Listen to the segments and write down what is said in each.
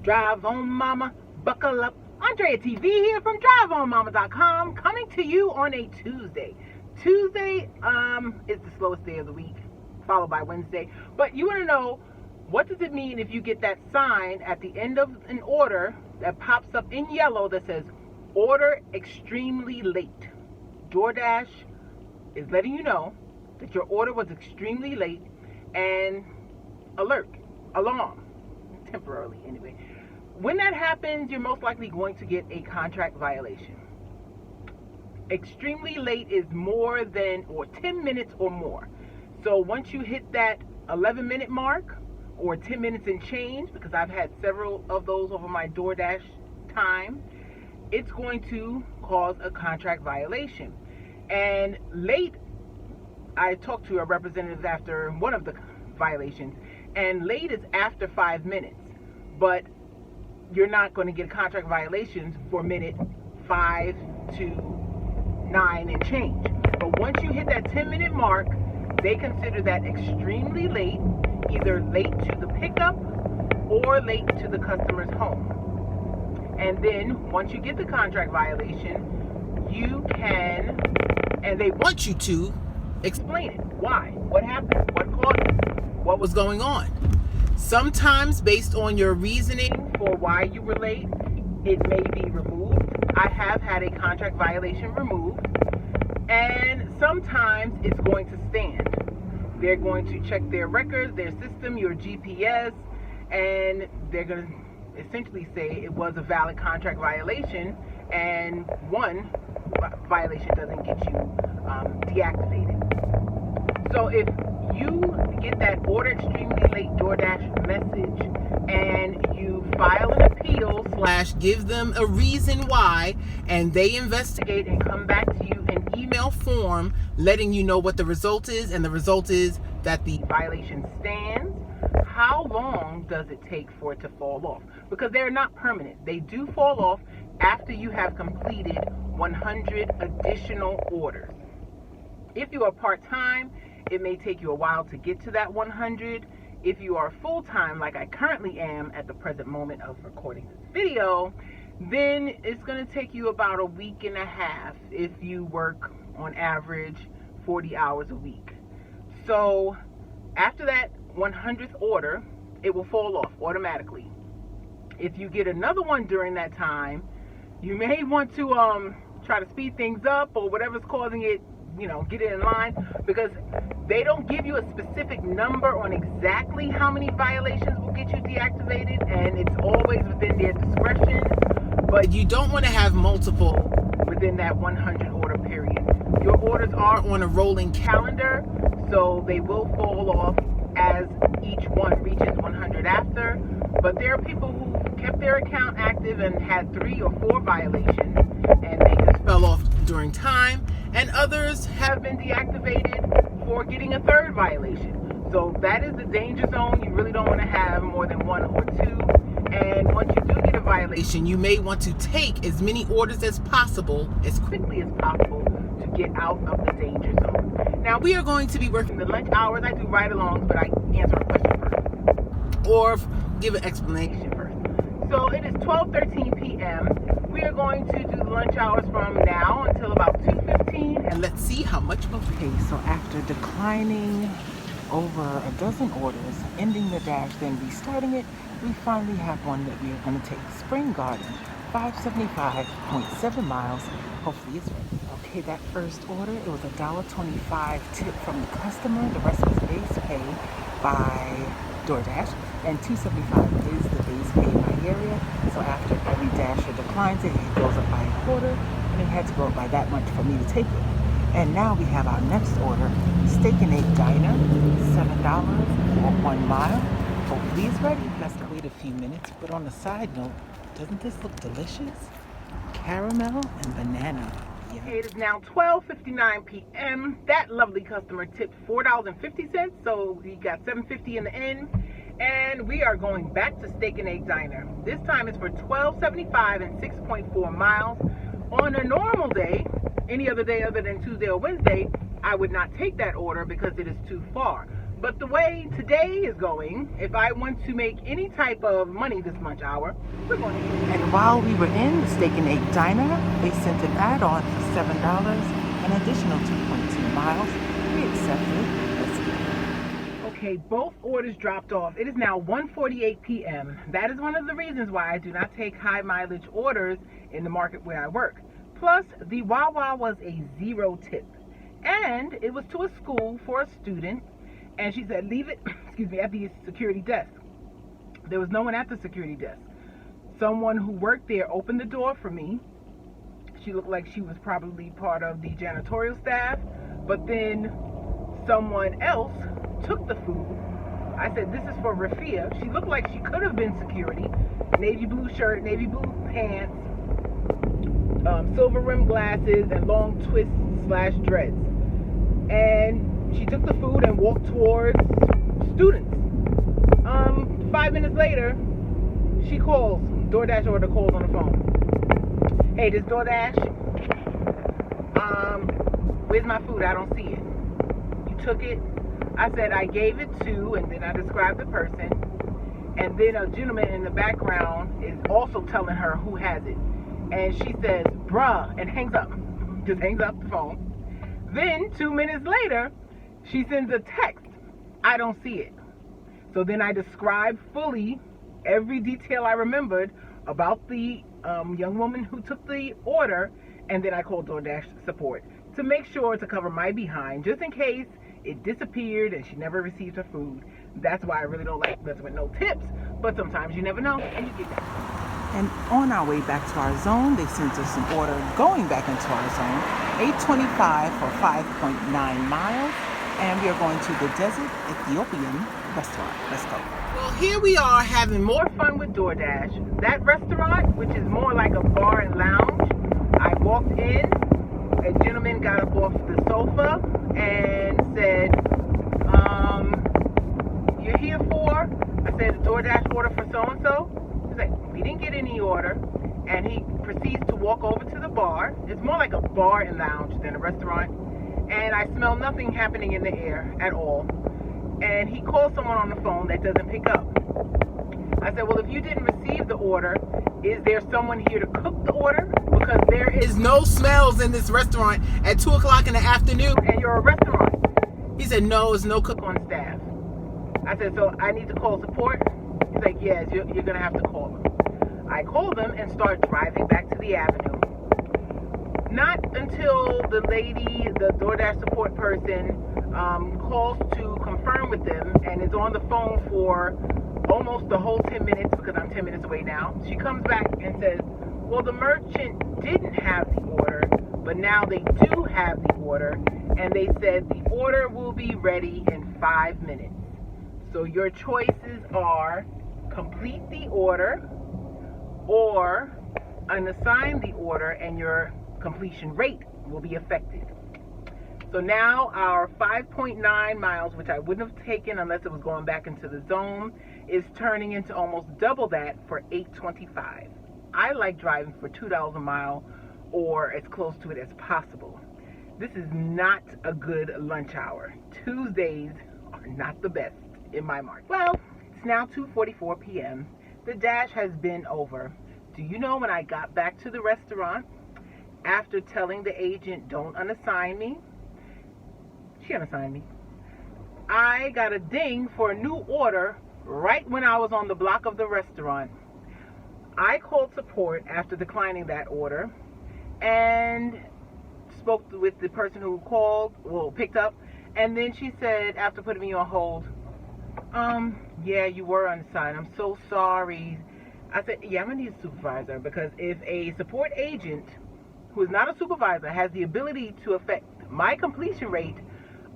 Drive on Mama, buckle up. Andrea TV here from driveonmama.com, coming to you on a Tuesday. Tuesday is the slowest day of the week, followed by Wednesday. But you want to know, what does it mean if you get that sign at the end of an order that pops up in yellow that says, order extremely late? Doordash is letting you know that your order was extremely late, and alarm, temporarily anyway. When that happens, you're most likely going to get a contract violation. Extremely late is more than, or 10 minutes or more. So once you hit that 11-minute mark, or 10 minutes and change, because I've had several of those over my Doordash time, it's going to cause a contract violation. And late, I talked to a representative after one of the violations, and late is after 5 minutes. But you're not going to get a contract violation for minute 5 to 9 and change. But once you hit that 10-minute mark, they consider that extremely late, either late to the pickup or late to the customer's home. And then once you get the contract violation, you can, and they want you to, explain it. Why? What happened? What caused it? What was going on? Sometimes, based on your reasoning for why you were late, it may be removed. I have had a contract violation removed. And sometimes it's going to stand. They're going to check their records, their system, your GPS, and they're going to essentially say it was a valid contract violation, and one violation doesn't get you deactivated. So if you get that order extremely late Doordash message and you file an appeal / give them a reason why, and they investigate and come back to you in email form letting you know what the result is, and the result is that the violation stands, how long does it take for it to fall off? Because they're not permanent. They do fall off after you have completed 100 additional orders. If you are part-time, it may take you a while to get to that 100. If you are full-time, like I currently am at the present moment of recording this video, then it's going to take you about a week and a half if you work on average 40 hours a week. So after that 100th order, it will fall off automatically. If you get another one during that time, you may want to try to speed things up or whatever's causing it, get it in line, because they don't give you a specific number on exactly how many violations will get you deactivated, and it's always within their discretion. But you don't want to have multiple within that 100 order period. Your orders are on a rolling calendar, so they will fall off as each one reaches 100 after. But there are people who kept their account active and had 3 or 4 violations, and they just fell off during time. And others have been deactivated for getting a 3rd violation. So that is the danger zone. You really don't want to have more than 1 or 2. And once you do get a violation, you may want to take as many orders as possible, as quickly as possible, to get out of the danger zone. Now, we are going to be working the lunch hours. I do ride-alongs, but I answer a question first, or give an explanation first. So it is 12:13 p.m. We are going to do the lunch hours from now until about 2:15, and let's see how much we'll pay. So after declining over a dozen orders, ending the dash, then restarting it, we finally have one that we are going to take. Spring Garden, 575.7 miles. Hopefully it's ready. Okay, that first order, it was $1.25 tip from the customer. The rest was base pay by Doordash, and $2.75 is the base pay by area. So after every dasher declines it, it goes up by a quarter, and it had to go up by that much for me to take it. And now we have our next order, Steak and Egg Diner, $7 for 1 mile. Hopefully it's ready. Let's wait a few minutes, but on a side note, doesn't this look delicious? Caramel and banana. Yeah. Okay, it is now 12:59 p.m. That lovely customer tipped $4.50, so we got $7.50 in the end. And we are going back to Steak and Egg Diner. This time it's for $12.75 and 6.4 miles. On a normal day, any other day other than Tuesday or Wednesday, I would not take that order because it is too far. But the way today is going, if I want to make any type of money this lunch hour, we're going to eat. And while we were in the Steak and Egg Diner, they sent an add-on for $7, an additional 2.2 miles. We accepted. Let's go. Okay, both orders dropped off. It is now 1:48 p.m. That is one of the reasons why I do not take high mileage orders in the market where I work. Plus, the Wawa was a 0 tip. And it was to a school for a student. And she said, leave it, at the security desk. There was no one at the security desk. Someone who worked there opened the door for me. She looked like she was probably part of the janitorial staff. But then someone else took the food. I said, this is for Rafia. She looked like she could have been security. Navy blue shirt, navy blue pants, silver rimmed glasses, and long twists/dreads. And she took the food and walked towards students. 5 minutes later, she calls. Doordash order calls on the phone. Hey, this Doordash. Where's my food? I don't see it. You took it? I said I gave it to, and then I described the person. And then a gentleman in the background is also telling her who has it. And she says, bruh, and hangs up. Just hangs up the phone. Then 2 minutes later, she sends a text. I don't see it. So then I described fully every detail I remembered about the young woman who took the order, and then I called DoorDash support to make sure to cover my behind, just in case it disappeared and she never received her food. That's why I really don't like messing with no tips, but sometimes you never know, and you get that. And on our way back to our zone, they sent us an order going back into our zone, $8.25 for 5.9 miles. And we are going to the Desert Ethiopian restaurant. Let's go. Well, here we are having more fun with DoorDash. That restaurant, which is more like a bar and lounge, I walked in, a gentleman got up off the sofa and said, you're here for? I said, a DoorDash order for so-and-so? He's like, we didn't get any order. And he proceeds to walk over to the bar. It's more like a bar and lounge than a restaurant. And I smell nothing happening in the air at all. And he calls someone on the phone that doesn't pick up. I said, well, if you didn't receive the order, is there someone here to cook the order? Because there is no smells in this restaurant at 2 o'clock in the afternoon, and you're a restaurant. He said, no, there's no cook on staff. I said, so I need to call support? He's like, yes, you're going to have to call them. I called them and start driving back to the avenue. Not until the lady, the DoorDash support person, calls to confirm with them and is on the phone for almost the whole 10 minutes, because I'm 10 minutes away now. She comes back and says, well, the merchant didn't have the order, but now they do have the order, and they said the order will be ready in 5 minutes. So your choices are complete the order or unassign the order, and your completion rate will be affected. So now our 5.9 miles, which I wouldn't have taken unless it was going back into the zone, is turning into almost double that for $8.25. I like driving for $2 a mile or as close to it as possible. This is not a good lunch hour. Tuesdays are not the best in my market. Well, it's now 2:44 p.m. The dash has been over. Do you know when I got back to the restaurant, after telling the agent, don't unassign me, she unassigned me. I got a ding for a new order right when I was on the block of the restaurant. I called support after declining that order and spoke with the person who picked up, and then she said, after putting me on hold, yeah, you were unassigned. I'm so sorry. I said, yeah, I'm going to need a supervisor, because if a support agent who is not a supervisor has the ability to affect my completion rate,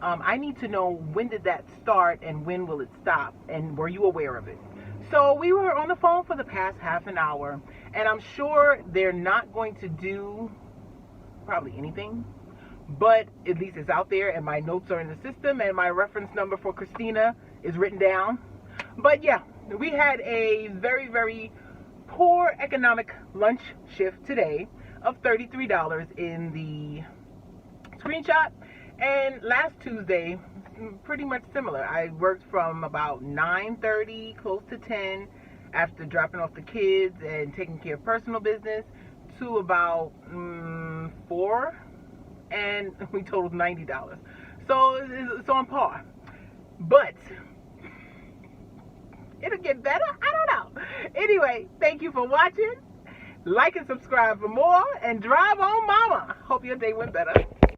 I need to know, when did that start and when will it stop, and were you aware of it? So we were on the phone for the past half an hour, and I'm sure they're not going to do probably anything, but at least it's out there, and my notes are in the system, and my reference number for Christina is written down. But yeah, we had a very, very poor economic lunch shift today of $33 in the screenshot. And last Tuesday, pretty much similar. I worked from about 9:30 close to 10 after dropping off the kids and taking care of personal business to about 4, and we totaled $90. So it's on par. But it'll get better? I don't know. Anyway, thank you for watching. Like and subscribe for more, and drive on, mama. Hope your day went better.